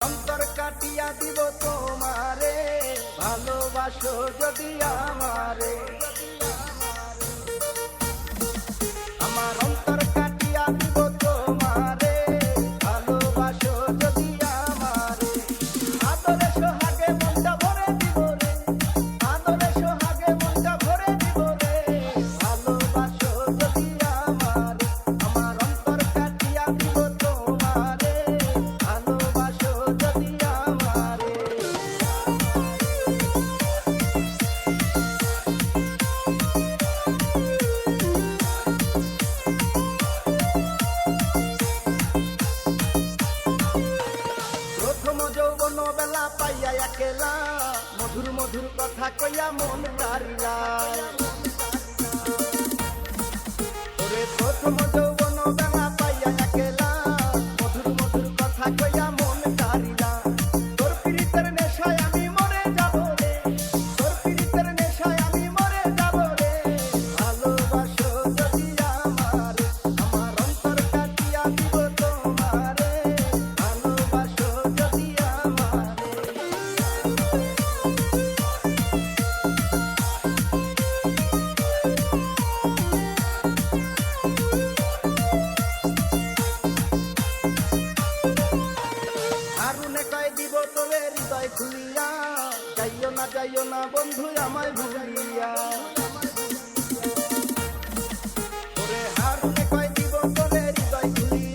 অন্তর কাটিয়া দিব তোমারে, ভালোবাসো যদি আমারে। আমার অন্তর কাটিয়া দিব তোমারে, ভালোবাসো যদি আমারে। আদরে সোহাগে মনটা ভরে দিব রে, আদরে সোহাগে মনটা ভরে দিব রে, ভালোবাসো যদি আমারে। আমার অন্তর কাটিয়া দিব তোমারে, ভালোবাসো যদি আমারে। প্রথম যৌবন বেলা পাইয়া একেলা, মধুর মধুর কথা কইয়া মন তারিলা। ওরে প্রথম যৌবন বেলা পাইয়া একেলা, মধুর মধুর কথা কইয়া মন তারিলা। তোর পীড়িতের নেশায় আমি মরে যাব রে, তোর পীড়িতের নেশায় আমি মরে যাব রে, ভালোবাসো যদি আমারে। আমার অন্তর কাটিয়া দিব তোমারে, ভালোবাসো যদি আমারে। আরুনে কয় দিব তোরে হৃদয় খুলিয়া, যাইও না বন্ধু আমায় ভুলিয়া। ওরে আরুনে কয় দিব তোরে হৃদয় খুলিয়া,